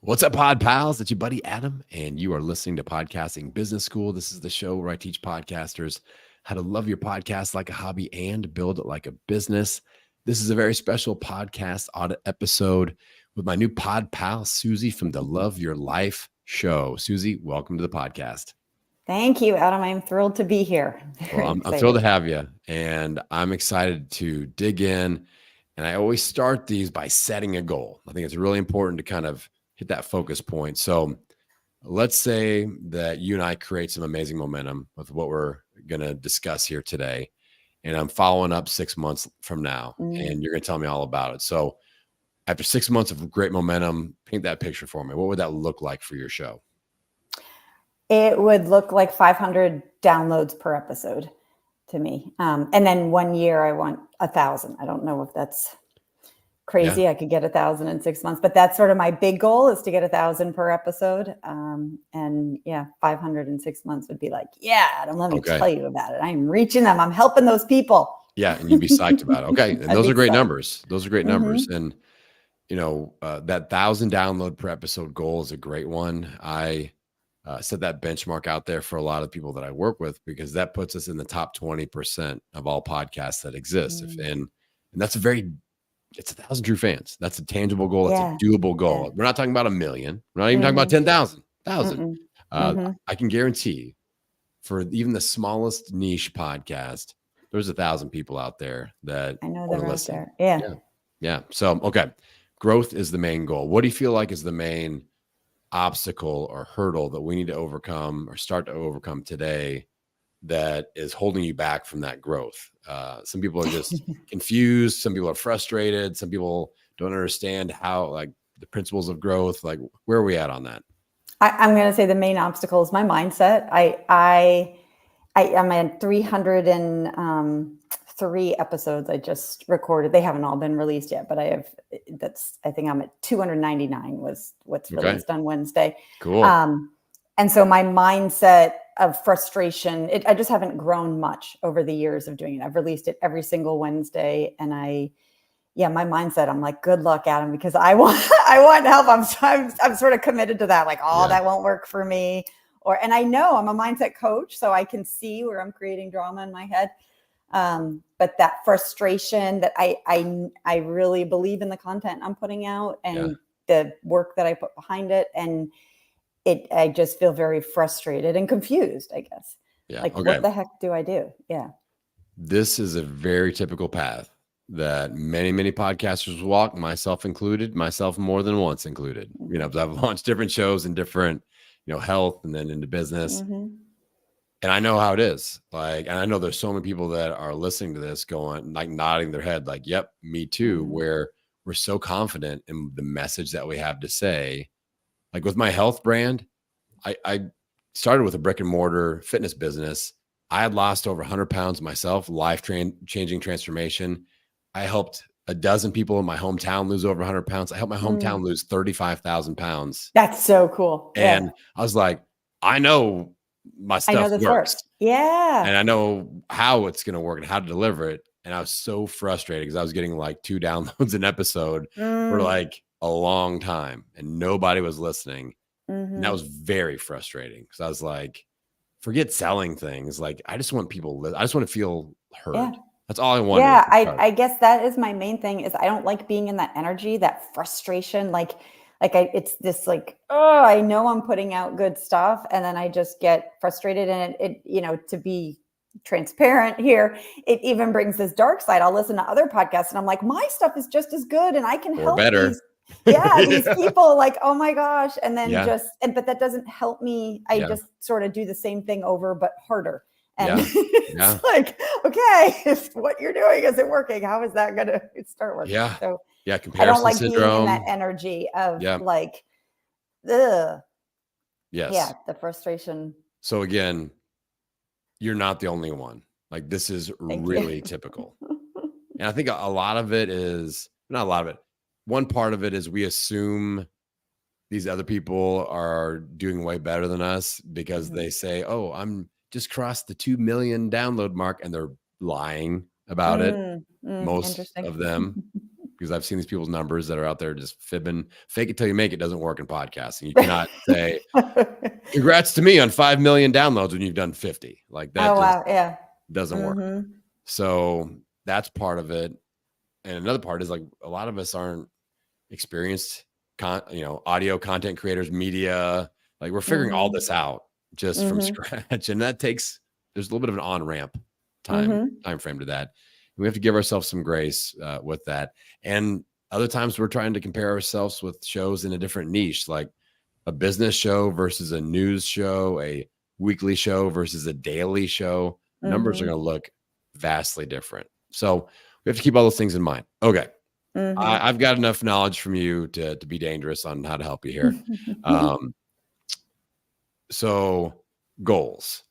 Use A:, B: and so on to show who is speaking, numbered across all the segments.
A: What's up, Pod Pals? It's your buddy Adam, and you are listening to Podcasting Business School. This is the show where I teach podcasters how to love your podcast like a hobby and build it like a business. This is a very special podcast audit episode with my new pod pal, Susie from the Love Your Life show. Susie, welcome to the podcast.
B: Thank you, Adam. I'm thrilled to be here.
A: Well, I'm thrilled to have you, and I'm excited to dig in. And I always start these by setting a goal. I think it's really important to kind of hit that focus point. So let's say that you and I create some amazing momentum with what we're going to discuss here today. And I'm following up 6 months from now, and you're going to tell me all about it. So after 6 months of great momentum, paint that picture for me. What would that look like for your show?
B: It would look like 500 downloads per episode to me. And then 1 year, I want 1,000. I don't know if that's crazy.
A: Yeah.
B: I could get 1,000 in 6 months, but that's sort of my big goal, is to get 1,000 per episode. And yeah, 500 in 6 months would be like, yeah, Adam, let me tell you about it. I'm reaching them. I'm helping those people.
A: Yeah. And you'd be psyched about it. Okay. And those are great numbers. Those are great numbers. And, you know, that 1,000 download per episode goal is a great one. I set that benchmark out there for a lot of people that I work with, because that puts us in the top 20% of all podcasts that exist. And that's it's 1,000 true fans. That's a tangible goal. That's a doable goal. Yeah. We're not talking about 1 million. We're not even talking about 10,000, 1,000. I can guarantee for even the smallest niche podcast, there's 1,000 people out there that
B: I know they're out there.
A: Yeah. So, okay. Growth is the main goal. What do you feel like is the main obstacle or hurdle that we need to overcome or start to overcome today that is holding you back from that growth? Some people are just confused. Some people are frustrated. Some people don't understand how, like, the principles of growth. Like, where are we at on that?
B: I'm going to say the main obstacle is my mindset. I'm at 303 episodes I just recorded. They haven't all been released yet, but I think I'm at 299 was what's released on Wednesday.
A: Cool.
B: And so my mindset of frustration, I just haven't grown much over the years of doing it. I've released it every single Wednesday, and my mindset, I'm like, good luck, Adam, because I want help. I'm sort of committed to that. Like, that won't work for me. And I know I'm a mindset coach, so I can see where I'm creating drama in my head. But that frustration that I really believe in the content I'm putting out and the work that I put behind it. And I just feel very frustrated and confused, I guess.
A: Yeah.
B: Like, what the heck do I do? Yeah.
A: This is a very typical path that many, many podcasters walk, myself included, myself more than once included. You know, I've launched different shows in different, health and then into business. And I know how it is. Like, and I know there's so many people that are listening to this going, like, nodding their head, like, yep, me too, where we're so confident in the message that we have to say. Like with my health brand, I started with a brick and mortar fitness business. I had lost over 100 pounds myself, life-changing transformation. I helped a dozen people in my hometown lose over 100 pounds. I helped my hometown lose 35,000 pounds.
B: That's so cool.
A: And I was like, I know my stuff works.
B: Yeah.
A: And I know how it's going to work and how to deliver it. And I was so frustrated because I was getting like 2 downloads an episode for like a long time and nobody was listening. And that was very frustrating because I was like, forget selling things. Like, I just want people, I just want to feel heard. Yeah. That's all I want.
B: Yeah. I guess that is my main thing, is I don't like being in that energy, that frustration. It's this like, oh, I know I'm putting out good stuff. And then I just get frustrated, and it to be transparent here, it even brings this dark side. I'll listen to other podcasts and I'm like, my stuff is just as good and I can help
A: better.
B: These people, like, oh my gosh. And then but that doesn't help me. I just sort of do the same thing over, but harder. And it's like, okay, if what you're doing isn't working, how is that going to start working?
A: Yeah.
B: So
A: comparison
B: I don't like
A: syndrome.
B: being in that energy of like, ugh.
A: Yes.
B: Yeah. The frustration.
A: So again, you're not the only one. Like, this is really typical. And I think a lot of it is, not a lot of it. One part of it is we assume these other people are doing way better than us because they say, oh, I'm just crossed the 2 million download mark, and they're lying about it. Most of them. because I've seen these people's numbers that are out there just fibbing. Fake it till you make it doesn't work in podcasting. You cannot say, congrats to me on 5 million downloads when you've done 50. Like that
B: wow. Yeah.
A: doesn't work. So that's part of it. And another part is like a lot of us aren't experienced audio content creators, media. Like we're figuring all this out just from scratch. And that there's a little bit of an on-ramp time frame to that. We have to give ourselves some grace with that. And other times we're trying to compare ourselves with shows in a different niche, like a business show versus a news show, a weekly show versus a daily show. Numbers are going to look vastly different. So we have to keep all those things in mind. Okay. I've got enough knowledge from you to be dangerous on how to help you here. So goals,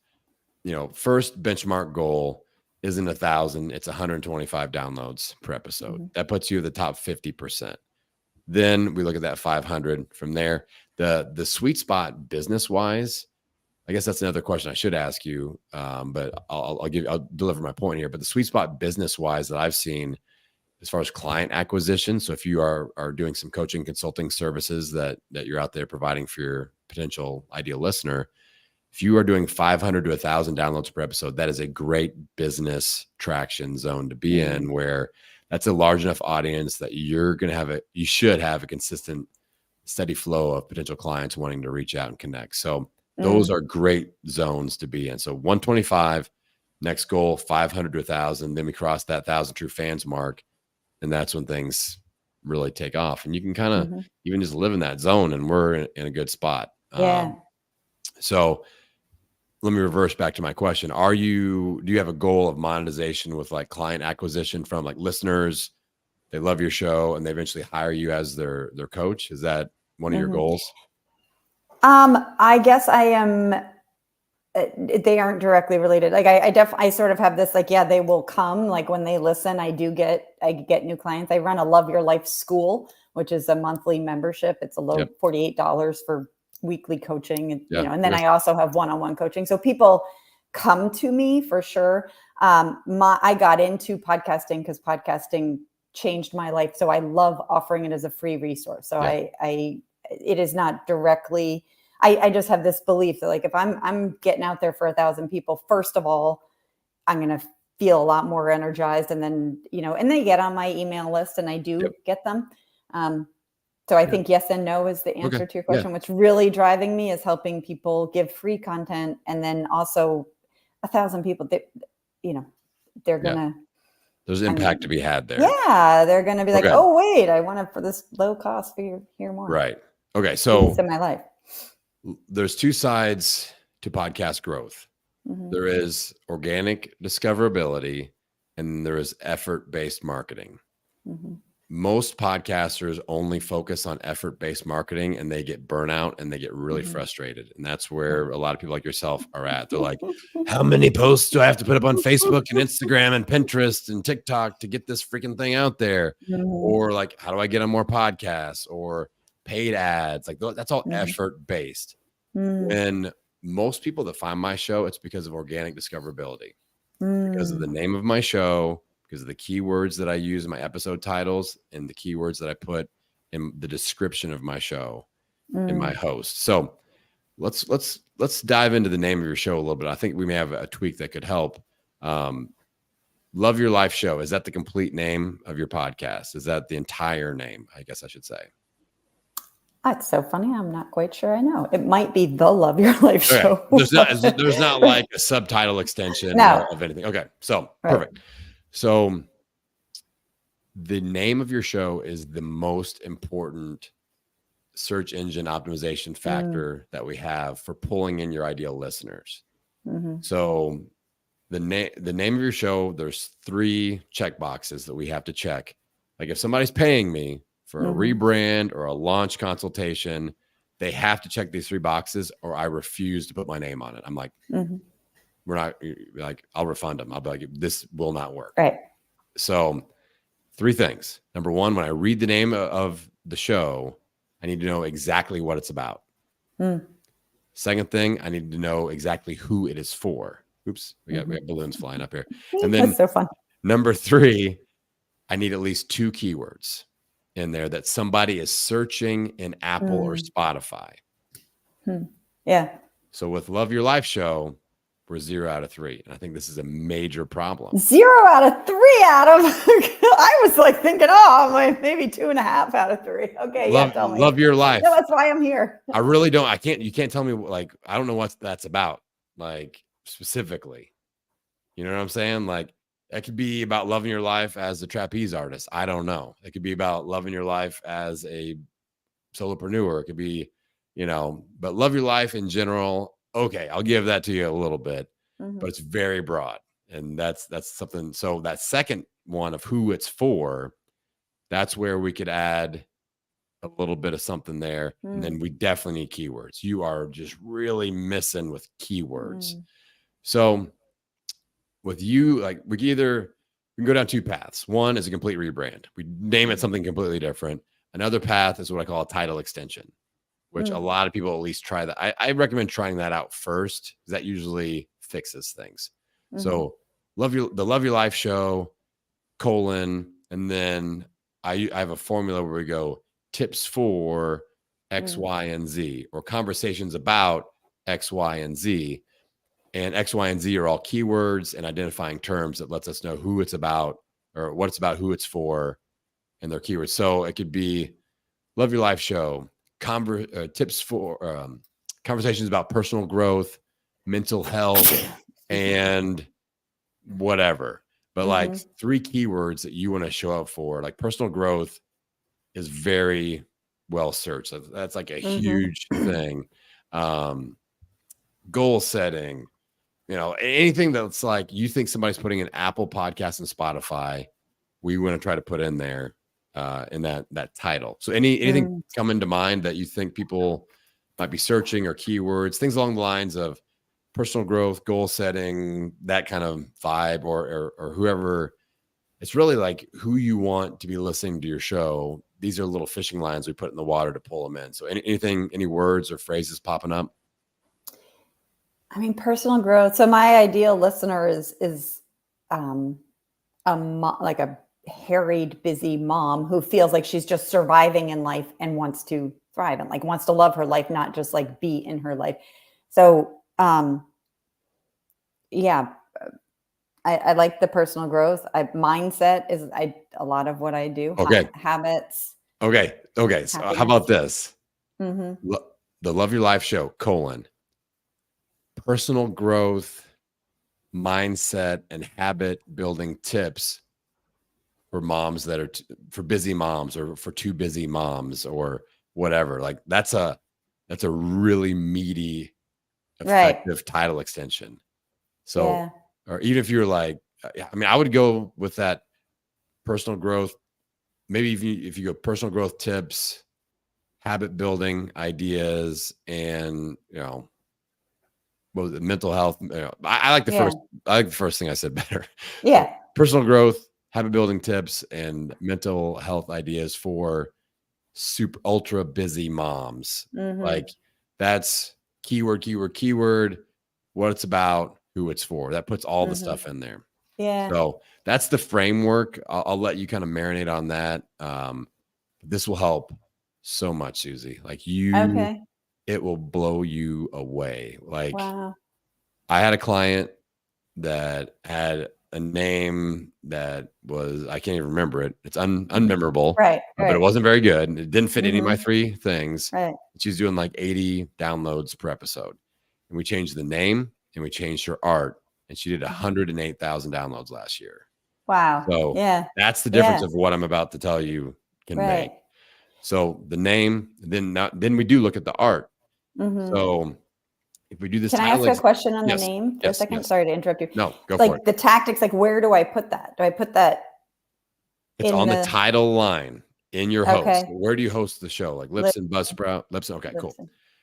A: first benchmark goal isn't 1,000, it's 125 downloads per episode. That puts you at the top 50%. Then we look at that 500 from there. The sweet spot business wise, I guess that's another question I should ask you. But I'll deliver my point here. But the sweet spot business wise that I've seen as far as client acquisition. So if you are doing some coaching consulting services that you're out there providing for your potential ideal listener, if you are doing 500 to 1,000 downloads per episode, that is a great business traction zone to be in, where that's a large enough audience that you're going to you should have a consistent, steady flow of potential clients wanting to reach out and connect. So those are great zones to be in. So 125, next goal, 500 to 1,000. Then we cross that 1,000 true fans mark. And that's when things really take off. And you can kind of even just live in that zone, and we're in a good spot.
B: Yeah.
A: So let me reverse back to my question. Do you have a goal of monetization with like client acquisition from like listeners? They love your show and they eventually hire you as their coach. Is that one of your goals?
B: I guess I am. They aren't directly related. Like I sort of have this, like, yeah, they will come. Like when they listen, I get new clients. I run a Love Your Life school, which is a monthly membership. It's a low $48 for weekly coaching, and and then I also have one-on-one coaching. So people come to me for sure. I got into podcasting because podcasting changed my life. So I love offering it as a free resource. So it is not directly. I just have this belief that like if I'm getting out there for 1,000 people, first of all, I'm going to feel a lot more energized, and then and they get on my email list, and I do get them. So I think yes and no is the answer to your question. What's really driving me is helping people give free content, and then also 1,000 people. They're gonna.
A: There's impact to be had there.
B: Yeah, they're gonna be like, oh wait, I want to for this low cost hear more.
A: Right. Okay. So
B: in my life,
A: there's two sides to podcast growth. There is organic discoverability, and there is effort-based marketing. Most podcasters only focus on effort-based marketing, and they get burnout and they get really frustrated. And that's where a lot of people like yourself are at. They're like, how many posts do I have to put up on Facebook and Instagram and Pinterest and TikTok to get this freaking thing out there? Or like, how do I get on more podcasts or paid ads? Like that's all effort-based. And most people that find my show, it's because of organic discoverability, because of the name of my show, because of the keywords that I use in my episode titles, and the keywords that I put in the description of my show and my host. So let's dive into the name of your show a little bit. I think we may have a tweak that could help. Love Your Life Show. Is that the complete name of your podcast? Is that the entire name? I guess I should say.
B: That's so funny. I'm not quite sure I know. It might be the Love Your Life Show.
A: There's not like a subtitle extension of anything. Okay. So perfect. So the name of your show is the most important search engine optimization factor that we have for pulling in your ideal listeners. So the name of your show, there's 3 check boxes that we have to check. Like if somebody's paying me for a rebrand or a launch consultation, they have to check these 3 boxes, or I refuse to put my name on it. I'm like, we're not like, I'll refund them. I'll be like, this will not work.
B: Right.
A: So 3 things. Number 1, when I read the name of the show, I need to know exactly what it's about. Second thing, I need to know exactly who it is for. Oops, we got balloons flying up here. And then
B: that's so fun.
A: Number 3, I need at least 2 keywords in there that somebody is searching in Apple or Spotify.
B: Yeah.
A: So with Love Your Life Show, we're 0 out of 3. And I think this is a major problem.
B: 0 out of 3, Adam. I was like thinking, I'm like maybe 2.5 out of 3. Okay.
A: Love,
B: Tell me.
A: Love Your Life.
B: No, that's why I'm here.
A: I really don't. You can't tell me, like, I don't know what that's about, like, specifically. You know what I'm saying? Like, that could be about loving your life as a trapeze artist. I don't know. It could be about loving your life as a solopreneur. It could be, but love your life in general. Okay, I'll give that to you a little bit, but it's very broad. And that's something. So that second one of who it's for, that's where we could add a little bit of something there. And then we definitely need keywords. You are just really missing with keywords. So with you, like, we can go down 2 paths. One is a complete rebrand. We name it something completely different. Another path is what I call a title extension, which a lot of people at least try that. I recommend trying that out first, because that usually fixes things. So the Love Your Life Show, and then I have a formula where we go tips for X, Y, and Z, or conversations about X, Y, and Z. And X, Y, and Z are all keywords and identifying terms that lets us know who it's about, or what it's about, who it's for, and their keywords. So it could be Love Your Life Show, tips for conversations about personal growth, mental health, and whatever. But like 3 keywords that you want to show up for, like personal growth is very well searched. That's like a huge thing. Goal setting, anything that's like you think somebody's putting an Apple Podcast and Spotify, we want to try to put in there in that title. So anything come into mind that you think people might be searching, or keywords, things along the lines of personal growth, goal setting, that kind of vibe, or whoever. It's really like who you want to be listening to your show. These are little fishing lines we put in the water to pull them in. So any words or phrases popping up?
B: I mean, personal growth. So my ideal listener is like a harried, busy mom who feels like she's just surviving in life and wants to thrive and like wants to love her life, not just like be in her life. So yeah, I like the personal growth. Mindset is a lot of what I do.
A: Okay.
B: Habits.
A: Okay. So how about this?
B: Mm-hmm.
A: The Love Your Life Show, personal growth, mindset, and habit building tips for moms that are for busy moms, or for too busy moms, or whatever. Like that's a really meaty, effective title extension. So, or even if you're like, I mean, I would go with that personal growth. Maybe if you go personal growth tips, habit building ideas, and mental health. I like the first. I like the first thing I said better.
B: Yeah.
A: Personal growth, habit building tips, and mental health ideas for super ultra busy moms. Like that's keyword, what it's about, who it's for. That puts all the stuff in there.
B: Yeah.
A: So that's the framework. I'll let you kind of marinate on that. This will help so much, Susie. Like it will blow you away. Like,
B: wow.
A: I had a client that had a name that was, I can't even remember it. It's unmemorable,
B: right.
A: But it wasn't very good. It didn't fit any of my 3 things.
B: Right.
A: She was doing like 80 downloads per episode. And we changed the name and we changed her art, and she did 108,000 downloads last year.
B: Wow.
A: So that's the difference of what I'm about to tell you can make. So the name, then we do look at the art. So if we do this,
B: can I ask a question on the name for a second? Sorry to interrupt you.
A: No, go for it.
B: Like the tactics, like where do I put that? Do I put that?
A: It's on the title line in your host. Where do you host the show? Like Libsyn, Buzzsprout, Libsyn. Okay, cool.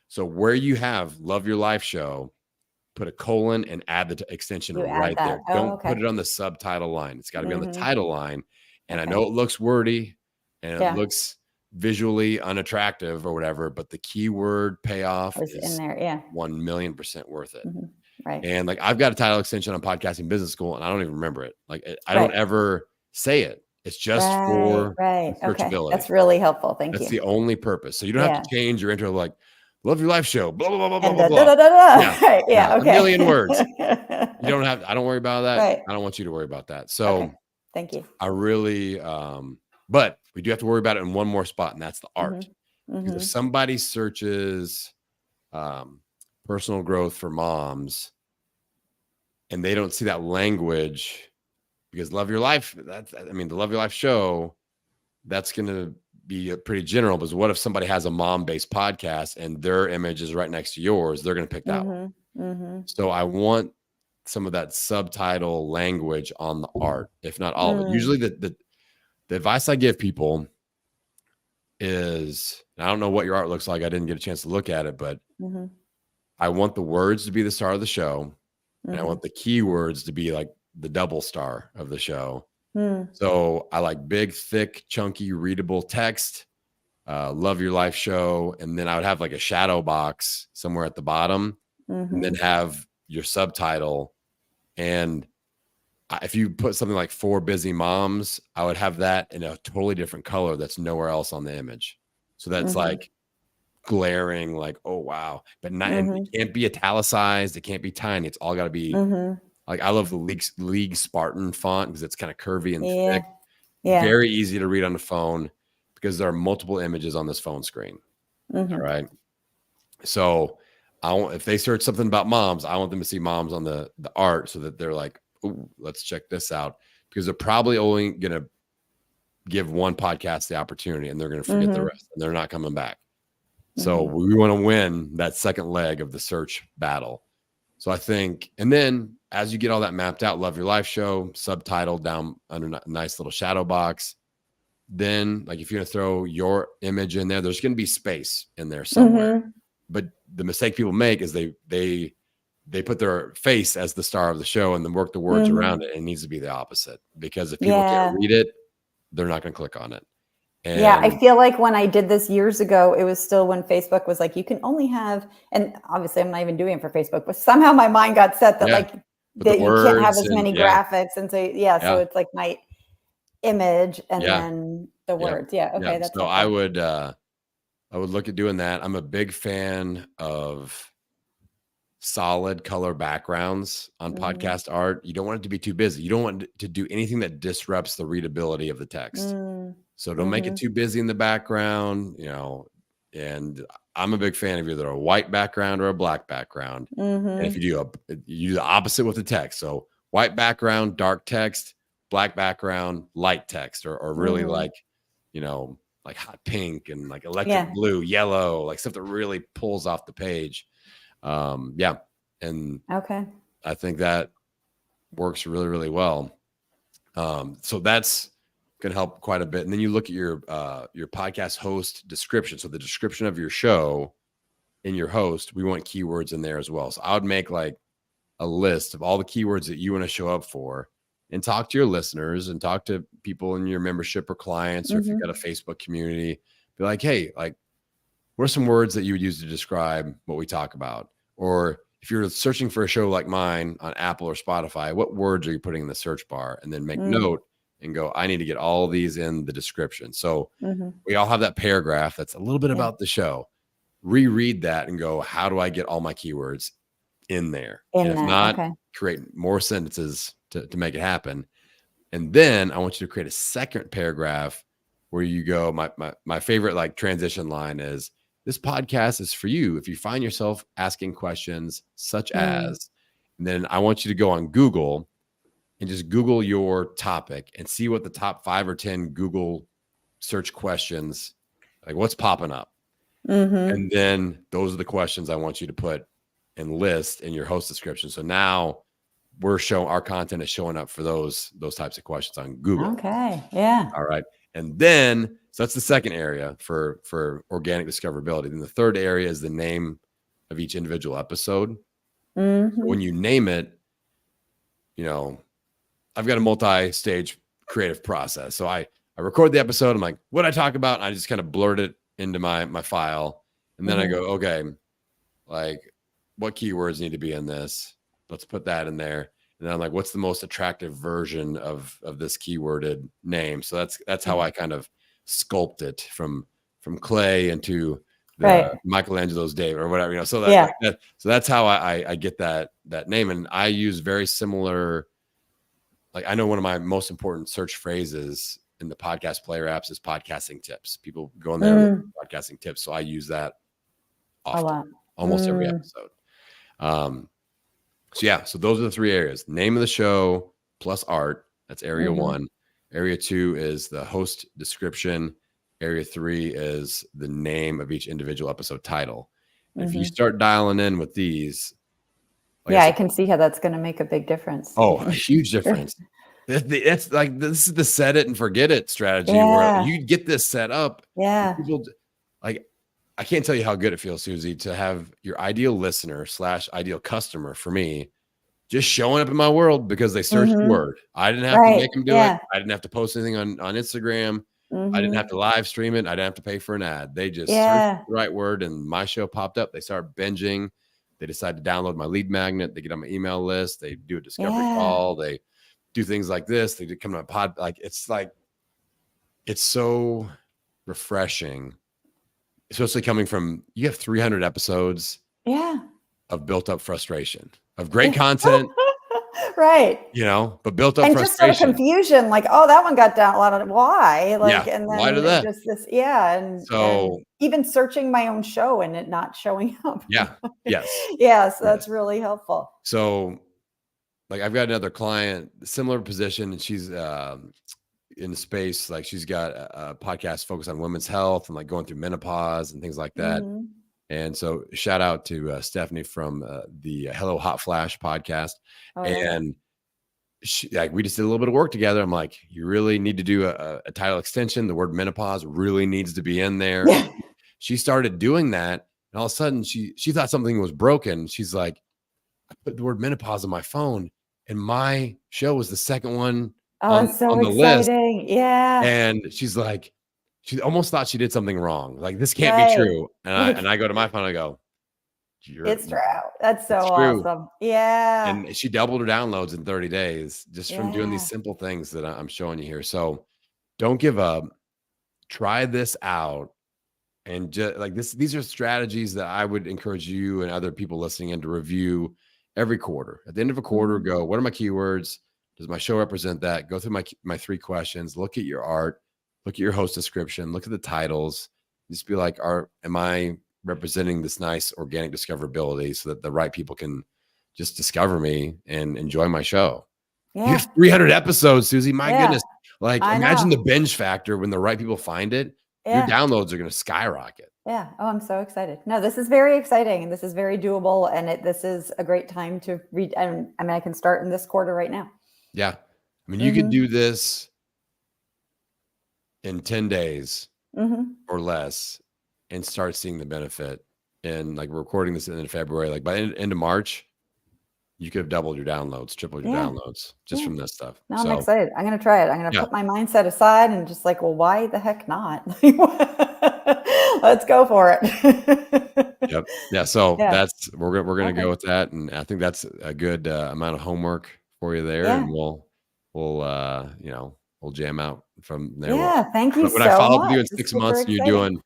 A: So where you have Love Your Life Show, put a colon and add the extension right there. Don't put it on the subtitle line. It's got to be on the title line. And I know it looks wordy and it looks visually unattractive or whatever, but the keyword payoff is
B: in there.
A: 1,000,000% worth it.
B: Right.
A: And like, I've got a title extension on Podcasting Business School and I don't even remember it. Like I don't ever say it It's just
B: Right,
A: for
B: right. Okay.
A: searchability.
B: That's really helpful. Thank
A: That's
B: you.
A: the only purpose. So you don't have to
B: Yeah.
A: change your intro like "Love Your Life Show," blah blah blah blah blah
B: And
A: blah
B: the da
A: blah.
B: da da
A: Yeah,
B: da. Right.
A: yeah,
B: Yeah.
A: a million
B: Okay.
A: words. You don't have. I don't worry about that.
B: Right.
A: I don't want you to worry about that.
B: Okay.
A: So
B: Thank you.
A: I really, but we do have to worry about it in one more spot, and that's the art.
B: Mm-hmm.
A: Because if
B: Mm-hmm.
A: somebody searches um, personal growth for moms and they don't see that language, because Love Your Life, the Love Your Life show, that's going to be pretty general. Because what if somebody has a mom-based podcast and their image is right next to yours? They're going to pick that one.
B: Mm-hmm. Mm-hmm.
A: So I want some of that subtitle language on the art, if not all of it. Usually the advice I give people is, I don't know what your art looks like. I didn't get a chance to look at it, but
B: Mm-hmm.
A: I want the words to be the star of the show. And I
B: Mm-hmm.
A: want the keywords to be like the double star of the show.
B: Mm.
A: So I like big, thick, chunky, readable text, Love Your Life show. And then I would have like a shadow box somewhere at the bottom, and then
B: Mm-hmm.
A: have your subtitle. And if you put something like "For Busy Moms," I would have that in a totally different color that's nowhere else on the image. So that's
B: Mm-hmm.
A: like glaring, like, oh wow. But not, and
B: Mm-hmm.
A: it can't be italicized, it can't be tiny. It's all got to be
B: Mm-hmm.
A: like, I love the League Spartan font because it's kind of curvy and
B: Yeah.
A: thick,
B: Yeah.
A: very easy to read on the phone because there are multiple images on this phone screen.
B: Mm-hmm.
A: All right. So if they search something about moms, I want them to see moms on the art so that they're like, ooh, let's check this out, because they're probably only going to give one podcast the opportunity and they're going to forget the
B: Mm-hmm.
A: rest and they're not coming back. So we want to win that second leg of the search battle. So I think, and then as you get all that mapped out, Love Your Life show, subtitled down under a nice little shadow box. Then, like, if you're going to throw your image in there, there's going to be space in there somewhere.
B: Mm-hmm.
A: But the mistake people make is they put their face as the star of the show and then work the words around it. And it needs to be the opposite, because if people can't read it, they're not going to click on it. And
B: yeah, I feel like when I did this years ago, it was still when Facebook was like, you can only have, and obviously I'm not even doing it for Facebook, but somehow my mind got set that like that you can't have as many graphics. And so, so it's like my image and then the words. Yeah. Okay. That's
A: so
B: helpful.
A: I would look at doing that. I'm a big fan of solid color backgrounds on podcast art. You don't want it to be too busy. You don't want it to do anything that disrupts the readability of the text. So don't make it too busy in the background, and I'm a big fan of either a white background or a black background. And if you do the opposite with the text. So white background, dark text, black background, light text, or really like hot pink and like electric blue, yellow, like stuff that really pulls off the page. And I think that works really, really well. So that's going to help quite a bit. And then you look at your podcast host description. So the description of your show in your host, we want keywords in there as well. So I would make like a list of all the keywords that you want to show up for, and talk to your listeners and talk to people in your membership or clients, or if you've got a Facebook community, be like, hey, like, what are some words that you would use to describe what we talk about? Or if you're searching for a show like mine on Apple or Spotify, what words are you putting in the search bar? And then make note and go, I need to get all these in the description. So we all have that paragraph that's a little bit about the show. Reread that and go, how do I get all my keywords in there? And if not, create more sentences to make it happen. And then I want you to create a second paragraph where you go, my favorite like transition line is, this podcast is for you if you find yourself asking questions such as, and then I want you to go on Google and just Google your topic and see what the top 5 or 10 Google search questions, like what's popping up. And then those are the questions I want you to put and list in your host description. So now our content is showing up for those types of questions on Google.
B: Okay. Yeah.
A: All right. And then, so that's the second area for organic discoverability. Then the third area is the name of each individual episode. So when you name it, I've got a multi-stage creative process. So I record the episode. I'm like, what I talk about? And I just kind of blurt it into my file. And then I go, okay, like, what keywords need to be in this? Let's put that in there. And I'm like, what's the most attractive version of this keyworded name? So that's how I kind of sculpt it from clay into the
B: Right.
A: Michelangelo's Dave or whatever, so
B: Yeah.
A: so that's how I get that name. And I use very similar, like I know one of my most important search phrases in the podcast player apps is podcasting tips. People go in there, look for podcasting tips. So I use that
B: A
A: often,
B: lot.
A: almost every episode. So yeah, so those are the 3 areas: name of the show plus art. That's area 1. Area 2 is the host description. Area 3 is the name of each individual episode title. If you start dialing in with these, like
B: I can see how that's going to make a big difference.
A: a huge difference. It's like, this is the set it and forget it strategy where you get this set up. People, like, I can't tell you how good it feels, Susie, to have your ideal listener / ideal customer for me just showing up in my world because they searched the word. I didn't have to make them do it. I didn't have to post anything on Instagram. I didn't have to live stream it. I didn't have to pay for an ad. They just searched the right word and my show popped up. They started binging. They decide to download my lead magnet. They get on my email list. They do a discovery call. They do things like this. They come to my pod. It's so refreshing, especially coming from, you have 300 episodes of built up frustration, of great content.
B: Right.
A: But built up
B: and
A: frustration.
B: Just sort of confusion, like, oh, that one got down a lot of why, and then
A: why did that?
B: just this, and even searching my own show and it not showing up. So that's really helpful.
A: So, like, I've got another client, similar position, and she's in the space, like she's got a podcast focused on women's health and like going through menopause and things like that. And so shout out to Stephanie from the Hello Hot Flash podcast. And she, like, we just did a little bit of work together. I'm like, you really need to do a title extension. The word menopause really needs to be in there. She started doing that. And all of a sudden she thought something was broken. She's like, I put the word menopause on my phone and my show was the second one on the list. And she's like, she almost thought she did something wrong. Like, this can't be true. And I go to my phone, I go,
B: it's true. That's so awesome.
A: And she doubled her downloads in 30 days just from doing these simple things that I'm showing you here. So don't give up. Try this out. And just like this, these are strategies that I would encourage you and other people listening in to review every quarter. At the end of a quarter, go, what are my keywords? Does my show represent that? Go through my 3 questions, look at your art, look at your host description, look at the titles, just be like, am I representing this nice organic discoverability so that the right people can just discover me and enjoy my show? You have 300 episodes, Susie. My goodness. Like, imagine the binge factor when the right people find it. Your downloads are going to skyrocket.
B: Oh, I'm so excited. No, this is very exciting and this is very doable. And this is a great time to read. And I mean, I can start in this quarter right now.
A: Yeah. I mean, you can do this in 10 days or less and start seeing the benefit. And like, we're recording this in February, like by the end of March, you could have doubled your downloads, tripled your downloads just from this stuff.
B: No, I'm excited. I'm going to try it. I'm going to put my mindset aside and just like, well, why the heck not? Let's go for it.
A: Yeah. So that's, we're going to go with that. And I think that's a good amount of homework for you there. And we'll jam out from there.
B: Thank you
A: when I follow up with you in 6 months, and you're doing,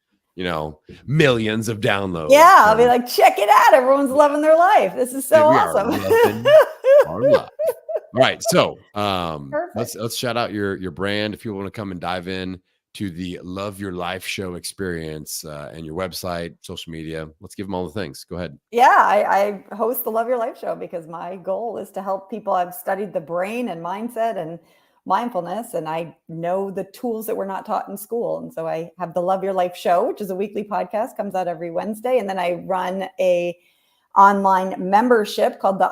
A: millions of downloads.
B: I'll be like, check it out. Everyone's loving their life. This is so awesome.
A: Our life. All right. So let's shout out your brand. If people want to come and dive in to the Love Your Life show experience and your website, social media, let's give them all the things. Go ahead.
B: I host the Love Your Life show because my goal is to help people. I've studied the brain and mindset and mindfulness, and I know the tools that we're not taught in school. And so I have the Love Your Life show, which is a weekly podcast, comes out every Wednesday. And then I run a online membership called the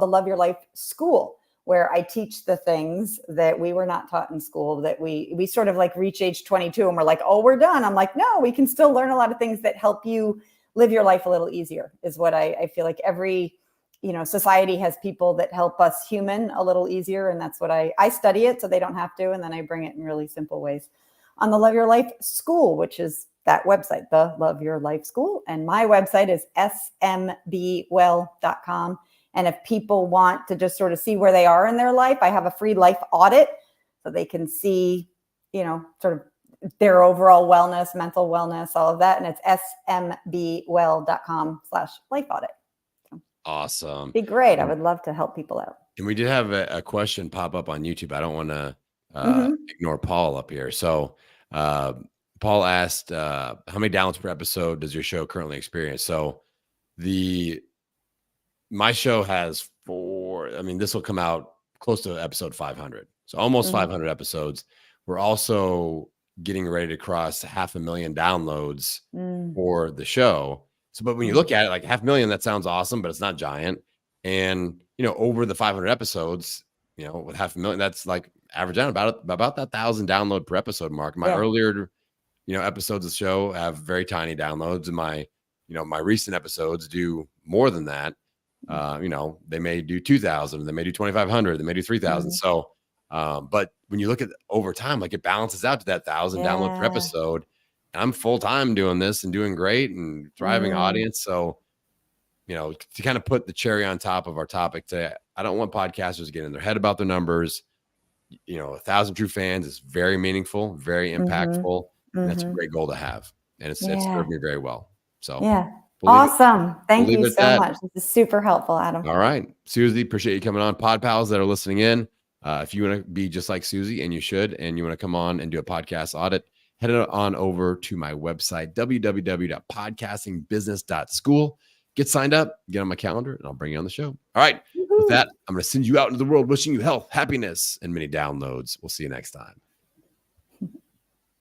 B: Love Your Life School, where I teach the things that we were not taught in school, that we sort of like reach age 22 and we're like, oh, we're done. I'm like, no, we can still learn a lot of things that help you live your life a little easier, is what I feel like every society has people that help us human a little easier. And that's what I study it so they don't have to. And then I bring it in really simple ways on the Love Your Life School, which is that website, the Love Your Life School. And my website is smbwell.com. And if people want to just sort of see where they are in their life, I have a free life audit so they can see, sort of their overall wellness, mental wellness, all of that. And it's smbwell.com/life audit.
A: Awesome.
B: Be great. I would love to help people out.
A: And we did have a question pop up on YouTube. I don't want to
B: Mhm.
A: ignore Paul up here. So Paul asked, how many downloads per episode does your show currently experience? So my show has this will come out close to episode 500. So almost 500 episodes. We're also getting ready to cross 500,000 downloads for the show. So, but when you look at it, like 500,000, that sounds awesome, but it's not giant. And, over the 500 episodes, with 500,000, that's like average out about that 1,000 download per episode mark. My earlier, episodes of the show have very tiny downloads, and my recent episodes do more than that. They may do 2,000, they may do 2,500, they may do 3,000. So, but when you look at over time, like it balances out to that 1,000 download per episode. And I'm full time doing this and doing great and thriving audience. So, to kind of put the cherry on top of our topic today, I don't want podcasters to get in their head about their numbers. 1,000 true fans is very meaningful, very impactful. And that's a great goal to have. And it's served me very well. So
B: awesome. Thank you
A: we'll
B: so much. This is super helpful, Adam.
A: All right. Susie, appreciate you coming on. Pod pals that are listening in. If you want to be just like Susie, and you should, and you want to come on and do a podcast audit, head on over to my website, www.podcastingbusiness.school. Get signed up, get on my calendar, and I'll bring you on the show. All right. With that, I'm going to send you out into the world wishing you health, happiness, and many downloads. We'll see you next time.